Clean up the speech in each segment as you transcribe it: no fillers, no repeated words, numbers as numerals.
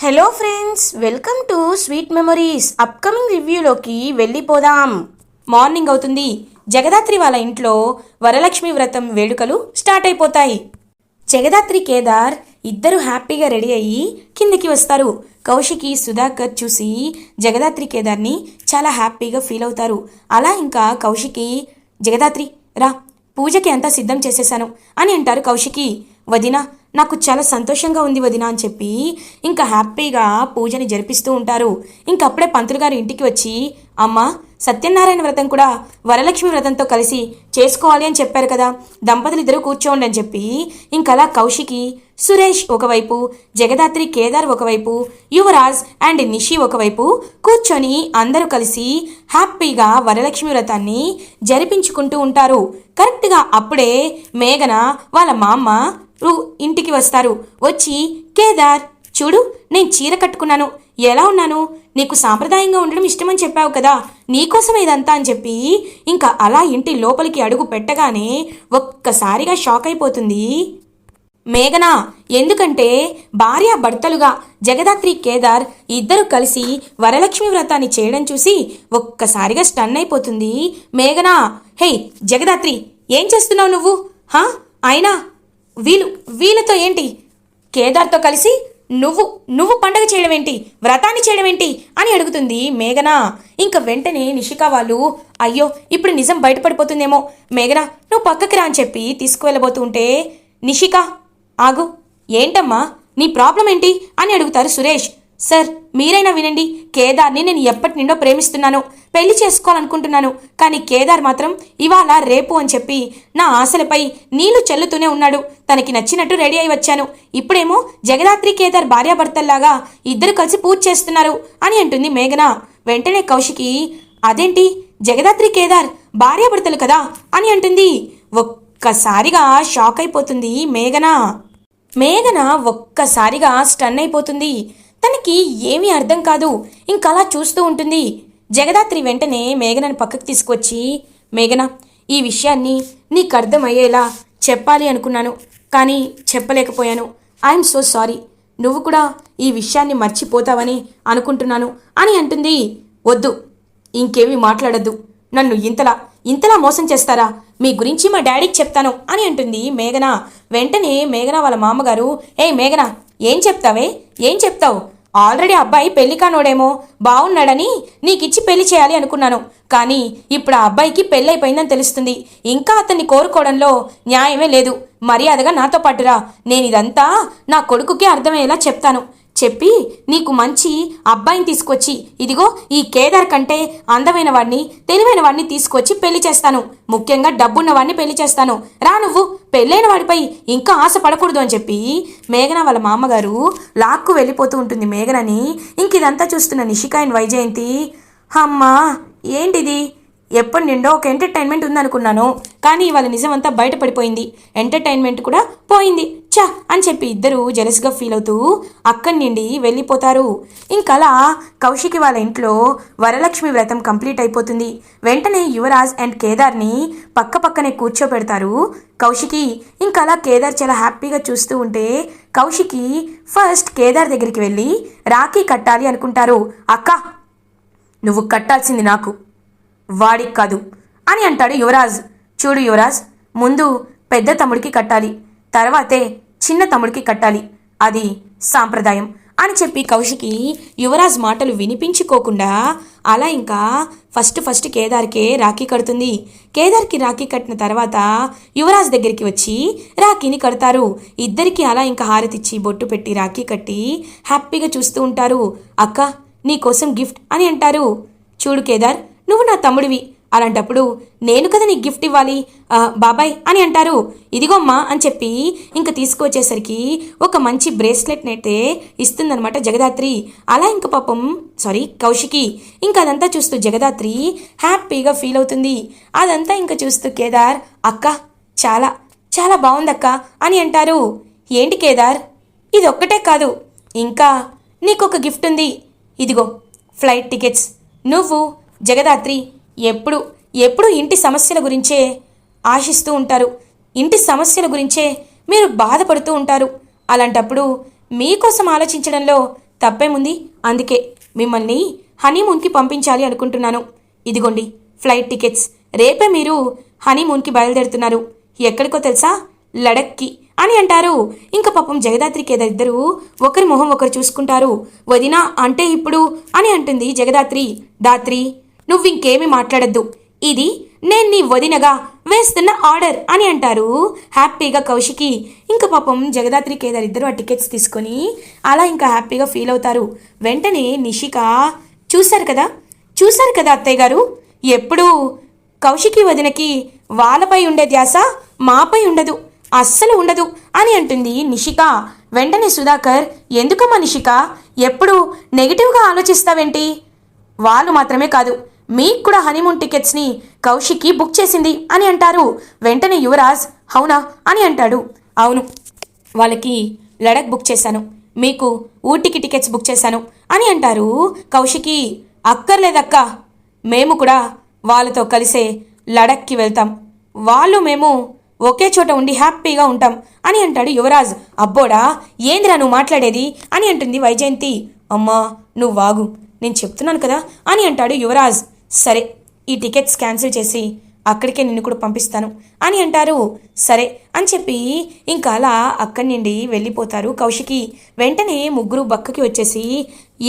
Hello friends, welcome to sweet memories. Upcoming రివ్యూలోకి వెళ్ళిపోదాం. Morning అవుతుంది. జగదాత్రి వాళ్ళ ఇంట్లో వరలక్ష్మి వ్రతం వేడుకలు స్టార్ట్ అయిపోతాయి. జగదాత్రి కేదార్ ఇద్దరు హ్యాపీగా రెడీ అయ్యి కిందకి వస్తారు. కౌశికి సుధాకర్ చూసి జగదాత్రి కేదార్ని చాలా హ్యాపీగా ఫీల్ అవుతారు. అలా ఇంకా కౌశికి, జగదాత్రి రా, పూజకి అంతా సిద్ధం చేసేసాను అని అంటారు. కౌశికి, వదినా నాకు చాలా సంతోషంగా ఉంది వదినా అని చెప్పి ఇంకా హ్యాపీగా పూజని జరిపిస్తూ ఉంటారు. ఇంకప్పుడే పంతులు గారు ఇంటికి వచ్చి, అమ్మ సత్యనారాయణ వ్రతం కూడా వరలక్ష్మి వ్రతంతో కలిసి చేసుకోవాలి అని చెప్పారు కదా, దంపతులు ఇద్దరు కూర్చోండి అని చెప్పి ఇంకలా కౌశికి, సురేష్ ఒకవైపు, జగదాత్రి కేదార్ ఒకవైపు, యువరాజ్ అండ్ నిషి ఒకవైపు కూర్చొని అందరూ కలిసి హ్యాపీగా వరలక్ష్మి వ్రతాన్ని జరిపించుకుంటూ ఉంటారు. కరెక్ట్గా అప్పుడే మేఘన వాళ్ళ మామ ఇంటికి వస్తారు. వచ్చి, కేదార్ చూడు, నేను చీర కట్టుకున్నాను, ఎలా ఉన్నాను, నీకు సాంప్రదాయంగా ఉండడం ఇష్టమని చెప్పావు కదా, నీకోసం ఇదంతా అని చెప్పి ఇంకా అలా ఇంటి లోపలికి అడుగు పెట్టగానే ఒక్కసారిగా షాక్ అయిపోతుంది మేఘన. ఎందుకంటే భార్యాభర్తలుగా జగదాత్రి కేదార్ ఇద్దరు కలిసి వరలక్ష్మి వ్రతాన్ని చేయడం చూసి ఒక్కసారిగా స్టన్ అయిపోతుంది మేఘన. హే జగదాత్రి, ఏం చేస్తున్నావు నువ్వు? అయినా వీళ్ళతో ఏంటి, కేదార్తో కలిసి నువ్వు పండగ చేయడం ఏంటి, వ్రతాన్ని చేయడం ఏంటి అని అడుగుతుంది మేఘన. ఇంక వెంటనే నిషిక వాళ్ళు, అయ్యో ఇప్పుడు నిజం బయటపడిపోతుందేమో, మేఘన నువ్వు పక్కకి రా అని చెప్పి తీసుకువెళ్ళబోతూ ఉంటే, నిషిక ఆగు, ఏంటమ్మా నీ ప్రాబ్లం ఏంటి అని అడుగుతారు సురేష్. సార్ మీరైనా వినండి, కేదార్ని నేను ఎప్పటి నుండో ప్రేమిస్తున్నాను, పెళ్లి చేసుకోవాలనుకుంటున్నాను, కానీ కేదార్ మాత్రం ఇవాళ రేపు అని చెప్పి నా ఆశలపై నీళ్లు చల్లుతూనే ఉన్నాడు. తనకి నచ్చినట్టు రెడీ అయి వచ్చాను, ఇప్పుడేమో జగదాత్రి కేదార్ భార్యాభర్తల్లాగా ఇద్దరు కలిసి పూజ చేస్తున్నారు అని అంటుంది మేఘన. వెంటనే కౌశికి, అదేంటి జగదాత్రి కేదార్ భార్యాభర్తలు కదా అని అంటుంది. ఒక్కసారిగా షాక్ అయిపోతుంది మేఘన ఒక్కసారిగా స్టన్ అయిపోతుంది. తనకి ఏమీ అర్థం కాదు. ఇంకలా చూస్తూ ఉంటుంది. జగదాత్రి వెంటనే మేఘనని పక్కకు తీసుకొచ్చి, మేఘన ఈ విషయాన్ని నీకు అర్థమయ్యేలా చెప్పాలి అనుకున్నాను, కానీ చెప్పలేకపోయాను. I'm so sorry. నువ్వు కూడా ఈ విషయాన్ని మర్చిపోతావని అనుకుంటున్నాను అని అంటుంది. వద్దు, ఇంకేమీ మాట్లాడద్దు, నన్ను ఇంతలా మోసం చేస్తారా, మీ గురించి మా డాడీకి చెప్తాను అని అంటుంది మేఘన. వెంటనే మేఘన వాళ్ళ మామగారు, మేఘన ఏం చెప్తావు? ఆల్రెడీ అబ్బాయి పెళ్లి కానోడేమో, బాగున్నాడని నీకిచ్చి పెళ్లి చేయాలి అనుకున్నాను, కానీ ఇప్పుడు ఆ అబ్బాయికి పెళ్ళైపోయిందని తెలుస్తుంది. ఇంకా అతన్ని కోరుకోవడంలో న్యాయమే లేదు. మర్యాదగా నాతో పాటురా, నేను ఇదంతా నా కొడుకుకి అర్థమయ్యేలా చెప్తాను. చెప్పి నీకు మంచి అబ్బాయిని తీసుకొచ్చి, ఇదిగో ఈ కేదార్ కంటే అందమైన వాడిని, తెలివైన వాడిని తీసుకొచ్చి పెళ్లి చేస్తాను. ముఖ్యంగా డబ్బున్న వాడిని పెళ్లి చేస్తాను. రా, నువ్వు పెళ్ళైన వాడిపై ఇంకా ఆశ పడకూడదు అని చెప్పి మేఘన వాళ్ళ మామగారు లాక్కు వెళ్ళిపోతూ ఉంటుంది మేఘనని. ఇంక ఇదంతా చూస్తున్న నిషిక అండ్ వైజయంతి, అమ్మా ఏంటిది, ఎప్పటి నిండో ఒక ఎంటర్టైన్మెంట్ ఉందనుకున్నాను, కానీ ఇవాళ నిజమంతా బయటపడిపోయింది, ఎంటర్టైన్మెంట్ కూడా పోయింది చా అని చెప్పి ఇద్దరు జెలస్గా ఫీల్ అవుతూ అక్కడి నుండి వెళ్ళిపోతారు. ఇంకలా కౌశికి వాళ్ళ ఇంట్లో వరలక్ష్మి వ్రతం కంప్లీట్ అయిపోతుంది. వెంటనే యువరాజ్ అండ్ కేదార్ని పక్కనే కూర్చోబెడతారు కౌశికి. ఇంకలా కేదార్ చాలా హ్యాపీగా చూస్తూ ఉంటే కౌశికి ఫస్ట్ కేదార్ దగ్గరికి వెళ్ళి రాఖీ కట్టాలి అనుకుంటారు. అక్క నువ్వు కట్టాల్సింది నాకు, వాడికి కాదు అని అంటాడు యువరాజ్. చూడు యువరాజ్, ముందు పెద్ద తమ్ముడికి కట్టాలి, తర్వాతే చిన్న తమ్ముడికి కట్టాలి, అది సాంప్రదాయం అని చెప్పి కౌశికి యువరాజ్ మాటలు వినిపించుకోకుండా అలా ఇంకా ఫస్ట్ కేదార్కే రాఖీ కడుతుంది. కేదార్కి రాఖీ కట్టిన తర్వాత యువరాజ్ దగ్గరికి వచ్చి రాఖీని కడతారు. ఇద్దరికి అలా ఇంకా హారతిచ్చి బొట్టు పెట్టి రాఖీ కట్టి హ్యాపీగా చూస్తూ ఉంటారు. అక్క నీకోసం గిఫ్ట్ అని అంటారు. చూడు కేదార్, నువ్వు నా తమ్ముడివి, అలాంటప్పుడు నేను కదా నీకు గిఫ్ట్ ఇవ్వాలి బాబాయ్ అని అంటారు. ఇదిగోమ్మా అని చెప్పి ఇంక తీసుకువచ్చేసరికి ఒక మంచి బ్రేస్లెట్ అయితే ఇస్తుందనమాట జగదాత్రి. అలా ఇంక కౌశికి ఇంక అదంతా చూస్తూ జగదాత్రి హ్యాపీగా ఫీల్ అవుతుంది. అదంతా ఇంక చూస్తూ కేదార్, అక్క చాలా చాలా బాగుందక్క అని అంటారు. ఏంటి కేదార్, ఇది ఒక్కటే కాదు, ఇంకా నీకొక గిఫ్ట్ ఉంది, ఇదిగో ఫ్లైట్ టికెట్స్. నువ్వు జగదాత్రి ఎప్పుడు ఇంటి సమస్యల గురించే ఆశిస్తూ ఉంటారు, ఇంటి సమస్యల గురించే మీరు బాధపడుతూ ఉంటారు. అలాంటప్పుడు మీకోసం ఆలోచించడంలో తప్పేముంది? అందుకే మిమ్మల్ని హనీమూన్కి పంపించాలి అనుకుంటున్నాను. ఇదిగోండి ఫ్లైట్ టికెట్స్. రేపే మీరు హనీమూన్కి బయలుదేరుతున్నారు. ఎక్కడికో తెలుసా? లడఖ్కి అని అంటారు. ఇంకా పాపం జగదాత్రి కేదార్ ఇద్దరు ఒకరి మొహం ఒకరు చూసుకుంటారు. వదినా అంటే ఇప్పుడు అని అంటుంది జగదాత్రి. దాత్రి నువ్వింకేమీ మాట్లాడద్దు, ఇది నేను నీ వదినగా వేస్తున్న ఆర్డర్ అని అంటారు హ్యాపీగా కౌశికి. ఇంకా పాపం జగదాత్రి కేదార్ ఇద్దరు ఆ టికెట్స్ తీసుకొని అలా ఇంకా హ్యాపీగా ఫీల్ అవుతారు. వెంటనే నిషిక చూశారు కదా అత్తయ్య గారు, ఎప్పుడు కౌశికి వదినకి వాళ్ళపై ఉండే ధ్యాస మాపై ఉండదు, అస్సలు ఉండదు అని అంటుంది నిషిక. వెంటనే సుధాకర్, ఎందుకమ్మా నిషిక ఎప్పుడు నెగిటివ్గా ఆలోచిస్తావేంటి? వాళ్ళు మాత్రమే కాదు, మీకు కూడా హనీమూన్ టికెట్స్ని కౌశిక్కి బుక్ చేసింది అని అంటారు. వెంటనే యువరాజ్, అవునా అని అంటాడు. అవును, వాళ్ళకి లడక్ బుక్ చేశాను, మీకు ఊటీకి టికెట్స్ బుక్ చేశాను అని అంటారు కౌశికి. అక్కర్లేదక్క, మేము కూడా వాళ్ళతో కలిసే లడక్కి వెళ్తాం, వాళ్ళు మేము ఒకే చోట ఉండి హ్యాపీగా ఉంటాం అని అంటాడు యువరాజ్. అబ్బోడా ఏందిరా నువ్వు మాట్లాడేది అని అంటుంది వైజయంతి. అమ్మా నువ్వు వాగు, నేను చెప్తున్నాను కదా అని అంటాడు యువరాజ్. సరే ఈ టికెట్స్ క్యాన్సిల్ చేసి అక్కడికే నిన్ను కూడా పంపిస్తాను అని అంటారు. సరే అని చెప్పి ఇంకా అలా అక్కడి నుండి వెళ్ళిపోతారు కౌశికి. వెంటనే ముగ్గురు బక్కకి వచ్చేసి,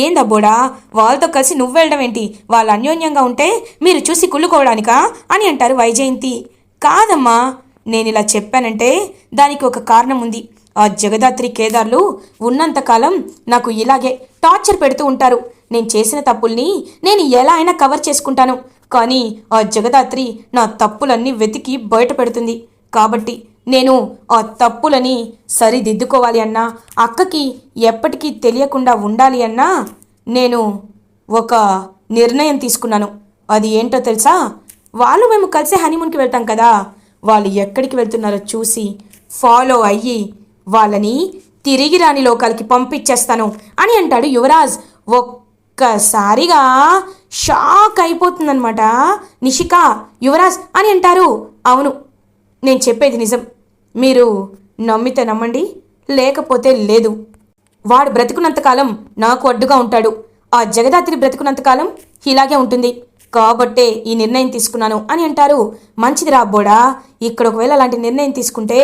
ఏందబ్బోడా వాళ్ళతో కలిసి నువ్వు వెళ్ళడం ఏంటి? వాళ్ళు అన్యోన్యంగా ఉంటే మీరు చూసి కుళ్ళుకోవడానికా అని అంటారు వైజయంతి. కాదమ్మా, నేను ఇలా చెప్పానంటే దానికి ఒక కారణం ఉంది. ఆ జగదాత్రి కేదార్లు ఉన్నంతకాలం నాకు ఇలాగే టార్చర్ పెడుతూ ఉంటారు. నేను చేసిన తప్పుల్ని నేను ఎలా అయినా కవర్ చేసుకుంటాను, కానీ ఆ జగదాత్రి నా తప్పులన్నీ వెతికి బయట పెడుతుంది. కాబట్టి నేను ఆ తప్పులని సరిదిద్దుకోవాలి అన్నా, అక్కకి ఎప్పటికీ తెలియకుండా ఉండాలి అన్నా నేను ఒక నిర్ణయం తీసుకున్నాను. అది ఏంటో తెలుసా? వాళ్ళు మేము కలిసి హనీమూన్కి వెళ్తాం కదా, వాళ్ళు ఎక్కడికి వెళ్తున్నారో చూసి ఫాలో అయ్యి వాళ్ళని తిరిగి రాని లోకాలకి పంపించేస్తాను అని అంటాడు యువరాజ్. ఒక్కసారిగా షాక్ అయిపోతుందన్నమాట నిషిక. యువరాజ్ అని అంటారు. అవును, నేను చెప్పేది నిజం, మీరు నమ్మితే నమ్మండి, లేకపోతే లేదు. వాడు బ్రతుకున్నంతకాలం నాకు అడ్డుగా ఉంటాడు, ఆ జగదాత్రి బ్రతుకున్నంతకాలం ఇలాగే ఉంటుంది. కాబట్టే ఈ నిర్ణయం తీసుకున్నాను అని అంటారు. మంచిది రాబోడా, ఇక్కడ ఒకవేళ అలాంటి నిర్ణయం తీసుకుంటే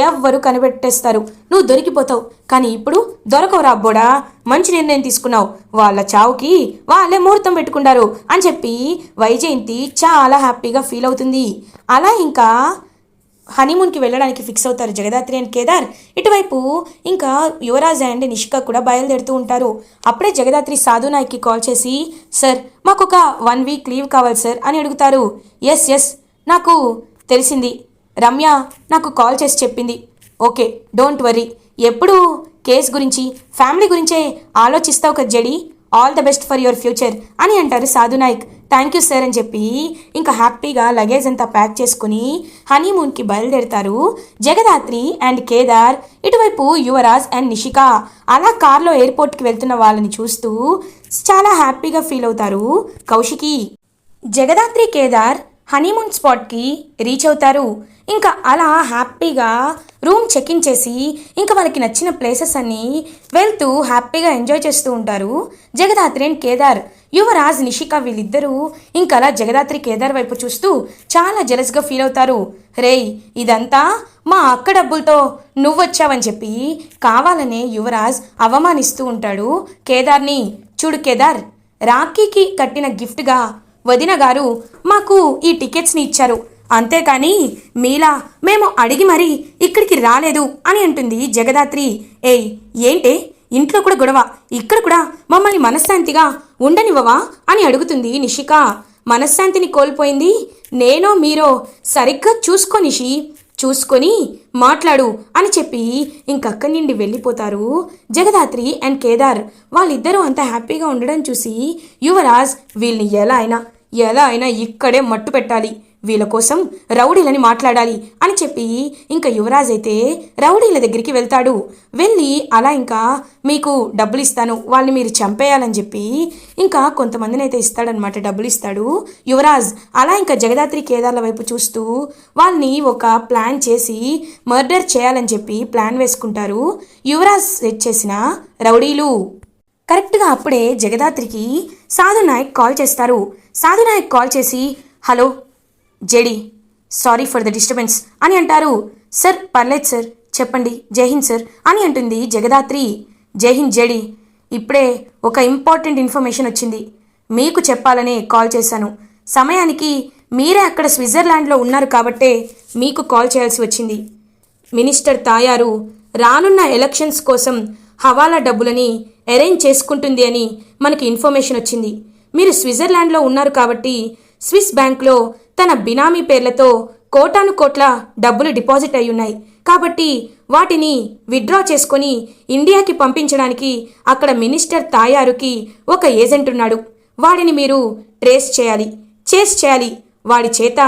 ఎవ్వరు కనిపెట్టేస్తారు, నువ్వు దొరికిపోతావు. కానీ ఇప్పుడు దొరకవు రాబోడా, మంచి నిర్ణయం తీసుకున్నావు, వాళ్ళ చావుకి వాళ్ళే ముహూర్తం పెట్టుకుంటారు అని చెప్పి వైజయంతి చాలా హ్యాపీగా ఫీల్ అవుతుంది. అలా ఇంకా హనీమూన్కి వెళ్ళడానికి ఫిక్స్ అవుతారు జగదాత్రి అండ్ కేదార్. ఇటువైపు ఇంకా యువరాజ్ అండ్ నిషిక కూడా బయలుదేరుతూ ఉంటారు. అప్పుడే జగదాత్రి సాధు నాయక్కి కాల్ చేసి, సార్ మాకు ఒక 1 వీక్ లీవ్ కావాలి సార్ అని అడుగుతారు. ఎస్ నాకు తెలిసింది, రమ్య నాకు కాల్ చేసి చెప్పింది. ఓకే డోంట్ వర్రీ, ఎప్పుడు కేస్ గురించి ఫ్యామిలీ గురించే ఆలోచిస్తావు కదా జడి, all the best for your future అని అంటారు సాధు నాయక్. థ్యాంక్ యూ సార్ అని చెప్పి ఇంకా హ్యాపీగా లగేజ్ అంతా ప్యాక్ చేసుకుని హనీమూన్కి బయలుదేరుతారు జగదాత్రి అండ్ కేదార్. ఇటువైపు యువరాజ్ అండ్ నిషిక అలా కార్లో ఎయిర్పోర్ట్కి వెళ్తున్న వాళ్ళని చూస్తూ చాలా హ్యాపీగా ఫీల్ అవుతారు కౌశికి. జగదాత్రి కేదార్ హనీమూన్ స్పాట్కి రీచ్ అవుతారు. ఇంకా అలా హ్యాపీగా రూమ్ చెక్ ఇన్ చేసి ఇంకా వాళ్ళకి నచ్చిన ప్లేసెస్ అన్నీ వెళ్తూ హ్యాపీగా ఎంజాయ్ చేస్తూ ఉంటారు జగదాత్రి అండ్ కేదార్. యువరాజ్ నిషిక వీళ్ళిద్దరూ ఇంకా అలా జగదాత్రి కేదార్ వైపు చూస్తూ చాలా జెలస్గా ఫీల్ అవుతారు. రేయ్ ఇదంతా మా అక్క డబ్బులతో నువ్వొచ్చావని చెప్పి కావాలనే యువరాజ్ అవమానిస్తూ ఉంటాడు కేదార్ని. చూడు కేదార్, రాఖీకి కట్టిన గిఫ్ట్గా వదిన గారు మాకు ఈ టికెట్స్ని ఇచ్చారు, అంతేకాని మీలా మేము అడిగి మరీ ఇక్కడికి రాలేదు అని అంటుంది జగదాత్రి. ఏయ్ ఏంటే ఇంట్లో కూడా గొడవ, ఇక్కడ కూడా మమ్మల్ని మనశ్శాంతిగా ఉండనివ్వవా అని అడుగుతుంది నిషిక. మనశ్శాంతిని కోల్పోయింది నేనో మీరో, సరిగ్గా చూసుకో నిషి, చూసుకొని మాట్లాడు అని చెప్పి ఇంకక్కడి నుండి వెళ్ళిపోతారు జగదాత్రి అండ్ కేదార్. వాళ్ళిద్దరూ అంత హ్యాపీగా ఉండడం చూసి యువరాజ్ వీళ్ళని ఎలా అయినా ఇక్కడే మట్టు పెట్టాలి, వీళ్ళ కోసం రౌడీలని మాట్లాడాలి అని చెప్పి ఇంకా యువరాజ్ అయితే రౌడీల దగ్గరికి వెళ్తాడు. వెళ్ళి అలా ఇంకా మీకు డబ్బులు ఇస్తాను, వాళ్ళని మీరు చంపేయాలని చెప్పి ఇంకా కొంతమందిని అయితే ఇస్తాడనమాట, డబ్బులు ఇస్తాడు యువరాజ్. అలా ఇంకా జగదాత్రి కేదార్ల వైపు చూస్తూ వాళ్ళని ఒక ప్లాన్ చేసి మర్డర్ చేయాలని చెప్పి ప్లాన్ వేసుకుంటారు యువరాజ్ సెట్ చేసిన రౌడీలు. కరెక్ట్గా అప్పుడే జగదాత్రికి సాధు నాయక్ కాల్ చేస్తారు. సాధు నాయక్ కాల్ చేసి, hello JD, sorry for the disturbance అని అంటారు. సార్ పర్లేదు సార్, చెప్పండి, జై హింద్ సార్ అని అంటుంది జగదాత్రి. జై హింద్ జేడి, ఇప్పుడే ఒక ఇంపార్టెంట్ ఇన్ఫర్మేషన్ వచ్చింది, మీకు చెప్పాలనే కాల్ చేశాను. సమయానికి మీరే అక్కడ స్విట్జర్లాండ్లో ఉన్నారు కాబట్టే మీకు కాల్ చేయాల్సి వచ్చింది. మినిస్టర్ తాయారు రానున్న ఎలక్షన్స్ కోసం హవాలా డబ్బులని అరేంజ్ చేసుకుంటుంది అని మనకి ఇన్ఫర్మేషన్ వచ్చింది. మీరు స్విట్జర్లాండ్లో ఉన్నారు కాబట్టి స్విస్ బ్యాంక్లో తన బినామీ పేర్లతో కోటాను కోట్ల డబ్బులు డిపాజిట్ అయి ఉన్నాయి. కాబట్టి వాటిని విత్డ్రా చేసుకొని ఇండియాకి పంపించడానికి అక్కడ మినిస్టర్ తాయారుకి ఒక ఏజెంట్ ఉన్నాడు. వాడిని మీరు ట్రేస్ చేయాలి. వాడి చేత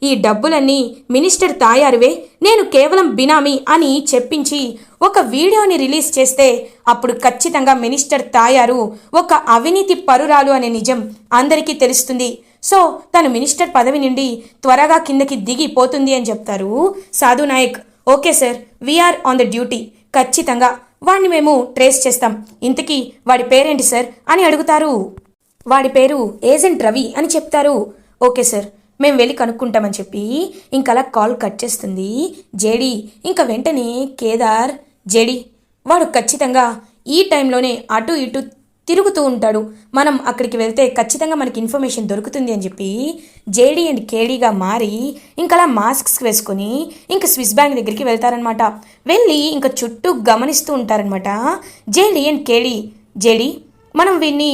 ఈ డబ్బులన్నీ మినిస్టర్ తాయారువే, నేను కేవలం బినామీ అని చెప్పించి ఒక వీడియోని రిలీజ్ చేస్తే అప్పుడు ఖచ్చితంగా మినిస్టర్ తాయారు ఒక అవినీతి పరురాలు అనే నిజం అందరికీ తెలుస్తుంది. సో తను మినిస్టర్ పదవి నుండి త్వరగా కిందకి దిగిపోతుంది అని చెప్తారు Sadhu Nayak. Okay sir, we are on the duty, ఖచ్చితంగా వాడిని మేము ట్రేస్ చేస్తాం. ఇంతకీ వాడి పేరేంటి సార్ అని అడుగుతారు. వాడి పేరు ఏజెంట్ రవి అని చెప్తారు. ఓకే సార్, మేము వెళ్ళి కనుక్కుంటామని చెప్పి ఇంకలా కాల్ కట్ చేస్తుంది జేడి. ఇంకా వెంటనే కేదార్, జేడి వాడు ఖచ్చితంగా ఈ టైంలోనే అటు ఇటు తిరుగుతూ ఉంటాడు, మనం అక్కడికి వెళ్తే ఖచ్చితంగా మనకి ఇన్ఫర్మేషన్ దొరుకుతుంది అని చెప్పి జేడీ అండ్ కేడీగా మారి ఇంకలా మాస్క్స్ వేసుకొని ఇంకా స్విస్ బ్యాంక్ దగ్గరికి వెళ్తారనమాట. వెళ్ళి ఇంకా చుట్టూ గమనిస్తూ ఉంటారనమాట జేడీ అండ్ కేడీ. జేడీ, మనం వీన్ని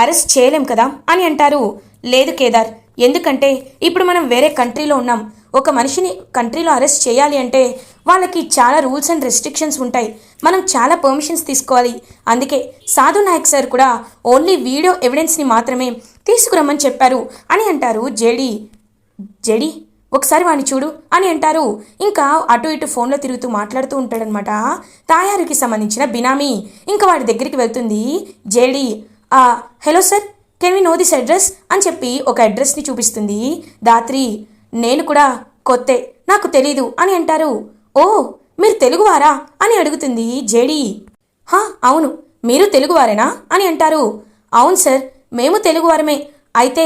అరెస్ట్ చేయలేం కదా అని అంటారు. లేదు కేదార్, ఎందుకంటే ఇప్పుడు మనం వేరే కంట్రీలో ఉన్నాం. ఒక మనిషిని కంట్రీలో అరెస్ట్ చేయాలి అంటే వాళ్ళకి చాలా రూల్స్ అండ్ రెస్ట్రిక్షన్స్ ఉంటాయి, మనం చాలా పర్మిషన్స్ తీసుకోవాలి. అందుకే సాధు నాయక్ సార్ కూడా ఓన్లీ వీడియో ఎవిడెన్స్ని మాత్రమే తీసుకురమ్మని చెప్పారు అని అంటారు జేడీ. జేడీ, ఒకసారి వాడిని చూడు అని అంటారు. ఇంకా అటు ఇటు ఫోన్లో తిరుగుతూ మాట్లాడుతూ ఉంటాడనమాట తాయారుకి సంబంధించిన బినామీ. ఇంకా వాడి దగ్గరికి వెళ్తుంది JD. Hello sir, can we know this address అని చెప్పి ఒక అడ్రస్ని చూపిస్తుంది దాత్రి. నేను కూడా కొత్తే, నాకు తెలీదు అని అంటారు. ఓ, మీరు తెలుగువారా అని అడుగుతుంది జేడీ. అవును, మీరు తెలుగువారేనా అని అంటారు. అవును సార్, మేము తెలుగువారమే. అయితే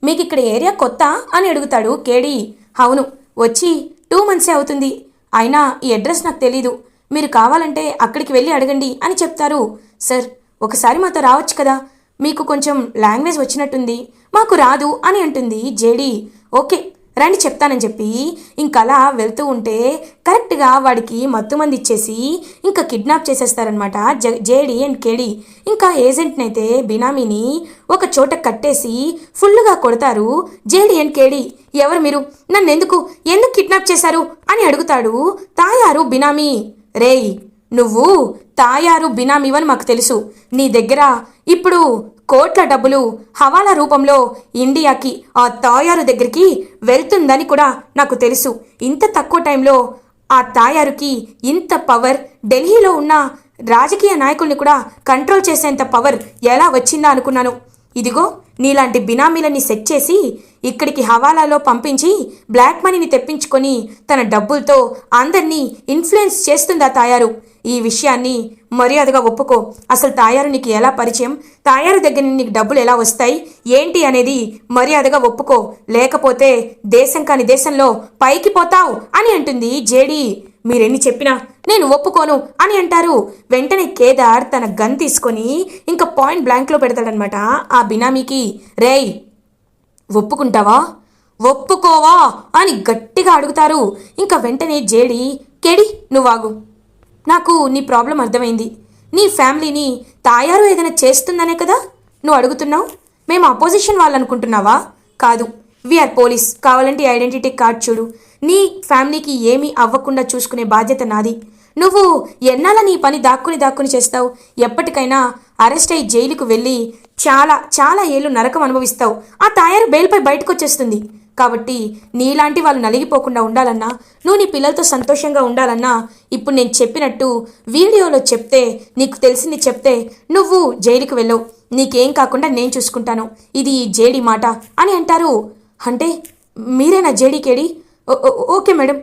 మీకు ఇక్కడ ఏరియా కొత్త అని అడుగుతాడు కేడీ. అవును, వచ్చి 2 months అవుతుంది, అయినా ఈ అడ్రస్ నాకు తెలీదు, మీరు కావాలంటే అక్కడికి వెళ్ళి అడగండి అని చెప్తారు. సార్, ఒకసారి మాతో రావచ్చు కదా, మీకు కొంచెం లాంగ్వేజ్ వచ్చినట్టుంది, మాకు రాదు అని అంటుంది జేడీ. ఓకే రండి చెప్తానని చెప్పి ఇంకలా వెళ్తూ ఉంటే కరెక్ట్గా వాడికి మత్తుమంది ఇచ్చేసి ఇంకా కిడ్నాప్ చేసేస్తారనమాట జేడీ అండ్ కేడీ. ఇంకా ఏజెంట్ని అయితే బినామీని ఒక చోట కట్టేసి ఫుల్లుగా కొడతారు జేడీ అండ్ కేడీ. ఎవరు మీరు, నన్ను ఎందుకు కిడ్నాప్ చేశారు అని అడుగుతాడు తాయారు బినామీ. రేయ్, నువ్వు తాయారు బినామీవని మాకు తెలుసు, నీ దగ్గర ఇప్పుడు కోట్ల డబ్బులు హవాలా రూపంలో ఇండియాకి ఆ తాయారు దగ్గరికి వెళ్తుందని కూడా నాకు తెలుసు. ఇంత తక్కువ టైంలో ఆ తాయారుకి ఇంత పవర్, ఢిల్లీలో ఉన్న రాజకీయ నాయకుల్ని కూడా కంట్రోల్ చేసేంత పవర్ ఎలా వచ్చిందా అనుకున్నాను. ఇదిగో నీలాంటి బినామీలని సెట్ చేసి ఇక్కడికి హవాలాలో పంపించి బ్లాక్ మనీని తెప్పించుకొని తన డబ్బులతో అందరినీ ఇన్ఫ్లుయెన్స్ చేస్తుందా తాయారు. ఈ విషయాన్ని మర్యాదగా ఒప్పుకో. అసలు తాయారు నీకు ఎలా పరిచయం, తాయారు దగ్గర నీకు డబ్బులు ఎలా వస్తాయి ఏంటి అనేది మర్యాదగా ఒప్పుకో, లేకపోతే దేశం కాని దేశంలో పైకి పోతావు అని అంటుంది జేడీ. మీరెన్ని చెప్పినా నేను ఒప్పుకోను అని అంటారు. వెంటనే కేదార్ తన గన్ తీసుకొని ఇంకా పాయింట్ బ్లాంక్లో పెడతాడనమాట ఆ బినామీకి. రేయ్, ఒప్పుకోవా అని గట్టిగా అడుగుతారు. ఇంకా వెంటనే జేడీ, కేడి నువ్వాగు, నాకు నీ ప్రాబ్లం అర్థమైంది. నీ ఫ్యామిలీని తాయారు ఏదైనా చేస్తుందనే కదా నువ్వు అడుగుతున్నావు. మేము అపోజిషన్ వాళ్ళు అనుకుంటున్నావా? కాదు, వీఆర్ పోలీస్. కావాలంటే ఐడెంటిటీ కార్డ్ చూడు. నీ ఫ్యామిలీకి ఏమీ అవ్వకుండా చూసుకునే బాధ్యత నాది. నువ్వు ఎన్నాళ్ళ నీ పని దాక్కుని చేస్తావు. ఎప్పటికైనా అరెస్ట్ అయ్యి జైలుకు వెళ్ళి చాలా ఏళ్ళు నరకం అనుభవిస్తావు. ఆ తాయారు బెయిల్పై బయటకు వచ్చేస్తుంది. కాబట్టి నీలాంటి వాళ్ళు నలిగిపోకుండా ఉండాలన్నా, నువ్వు నీ పిల్లలతో సంతోషంగా ఉండాలన్నా ఇప్పుడు నేను చెప్పినట్టు వీడియోలో చెప్తే, నీకు తెలిసింది చెప్తే నువ్వు జైలుకు వెళ్ళవు. నీకేం కాకుండా నేను చూసుకుంటాను. ఇది జేడీ మాట అని అంటారు. అంటే మీరేనా జేడీ కేడీ? ఓకే మేడం,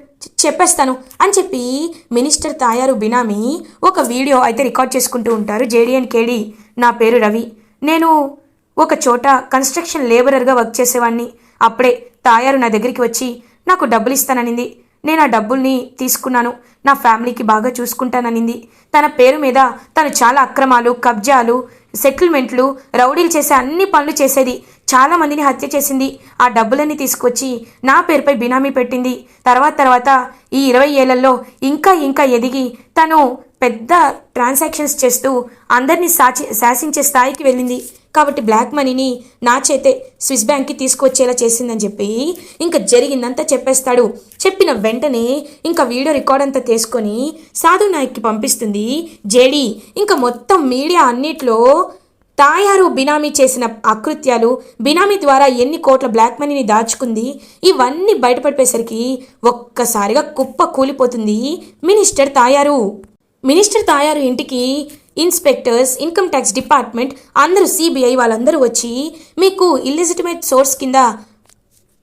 చెప్పేస్తాను అని చెప్పి మినిస్టర్ తాయారు బినామీ ఒక వీడియో అయితే రికార్డ్ చేసుకుంటూ ఉంటారు జేడీ అండ్ కేడీ. నా పేరు రవి. నేను ఒక చోట కన్స్ట్రక్షన్ లేబరర్గా వర్క్ చేసేవాడిని. అప్పుడే తాయారు నా దగ్గరికి వచ్చి నాకు డబ్బులు ఇస్తాననింది. నేను ఆ డబ్బుల్ని తీసుకున్నాను. నా ఫ్యామిలీకి బాగా చూసుకుంటాననింది. తన పేరు మీద తను చాలా అక్రమాలు, కబ్జాలు, సెటిల్మెంట్లు, రౌడీలు చేసే అన్ని పనులు చేసేది. చాలామందిని హత్య చేసింది. ఆ డబ్బులన్నీ తీసుకొచ్చి నా పేరుపై బినామీ పెట్టింది. తర్వాత ఈ 20 ఏళ్లలో ఇంకా ఎదిగి తను పెద్ద ట్రాన్సాక్షన్స్ చేస్తూ అందరినీ శాసించే స్థాయికి వెళ్ళింది. కాబట్టి బ్లాక్ మనీని నా చేతే స్విస్ బ్యాంక్కి తీసుకొచ్చేలా చేసిందని చెప్పి ఇంకా జరిగిందంతా చెప్పేస్తాడు. చెప్పిన వెంటనే ఇంకా వీడియో రికార్డ్ అంతా తీసుకొని సాధు నాయక్కి పంపిస్తుంది జేడీ. ఇంకా మొత్తం మీడియా అన్నిట్లో తాయారు బినామీ చేసిన అకృత్యాలు, బినామీ ద్వారా ఎన్ని కోట్ల బ్లాక్ మనీని దాచుకుంది, ఇవన్నీ బయటపడిపోయేసరికి ఒక్కసారిగా కుప్ప కూలిపోతుంది మినిస్టర్ తాయారు. మినిస్టర్ తాయారు ఇంటికి ఇన్స్పెక్టర్స్, ఇన్కమ్ ట్యాక్స్ డిపార్ట్మెంట్ అందరూ, సిబిఐ వాళ్ళందరూ వచ్చి మీకు ఇల్లిజిటిమేట్ సోర్స్ కింద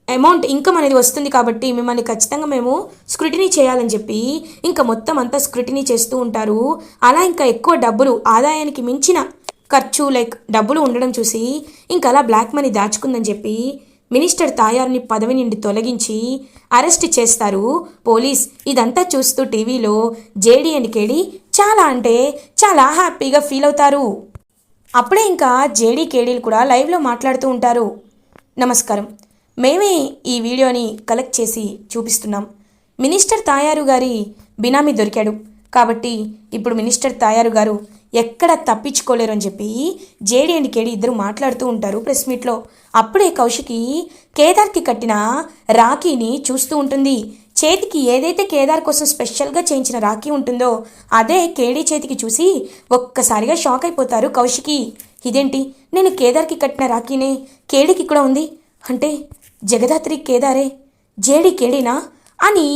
అమౌంట్ ఇన్కమ్ అనేది వస్తుంది కాబట్టి మిమ్మల్ని ఖచ్చితంగా మేము స్క్రూటినీ చేయాలని చెప్పి ఇంకా మొత్తం అంతా స్క్రూటినీ చేస్తూ ఉంటారు. అలా ఇంకా ఎక్కువ డబ్బులు, ఆదాయానికి మించిన ఖర్చు డబ్బులు ఉండడం చూసి ఇంకా అలా బ్లాక్ మనీ దాచుకుందని చెప్పి మినిస్టర్ తాయారుని పదవి నుండి తొలగించి అరెస్ట్ చేస్తారు పోలీస్. ఇదంతా చూస్తూ టీవీలో జేడీ అండ్ కేడీ చాలా అంటే చాలా హ్యాపీగా ఫీల్ అవుతారు. అప్పుడే ఇంకా జేడీ కేడీలు కూడా లైవ్లో మాట్లాడుతూ ఉంటారు. నమస్కారం, మేమే ఈ వీడియోని కలెక్ట్ చేసి చూపిస్తున్నాం. మినిస్టర్ తాయారు గారి బినామీ దొరికాడు కాబట్టి ఇప్పుడు మినిస్టర్ తాయారు గారు ఎక్కడ తప్పించుకోలేరు అని చెప్పి జేడీ అండ్ కేడీ ఇద్దరు మాట్లాడుతూ ఉంటారు ప్రెస్ మీట్లో. అప్పుడే కౌశికి కేదార్కి కట్టిన రాఖీని చూస్తూ ఉంటుంది. చేతికి ఏదైతే కేదార్ కోసం స్పెషల్గా చేయించిన రాఖీ ఉంటుందో అదే కేడీ చేతికి చూసి ఒక్కసారిగా షాక్ అయిపోతారు కౌశికి. ఇదేంటి, నేను కేదార్కి కట్టిన రాఖీనే కేడీకి కూడా ఉంది అంటే జగదాత్రి కేదారే, జేడీ కేడీనా అని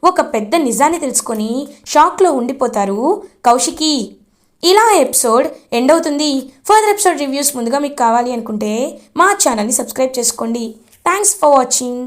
ఒక పెద్ద నిజాన్ని తెలుసుకొని షాక్లో ఉండిపోతారు కౌశికి. ఇలా ఎపిసోడ్ ఎండ్ అవుతుంది. ఫర్దర్ ఎపిసోడ్ రివ్యూస్ ముందుగా మీకు కావాలి అనుకుంటే మా ఛానల్ని సబ్స్క్రైబ్ చేసుకోండి. Thanks for watching.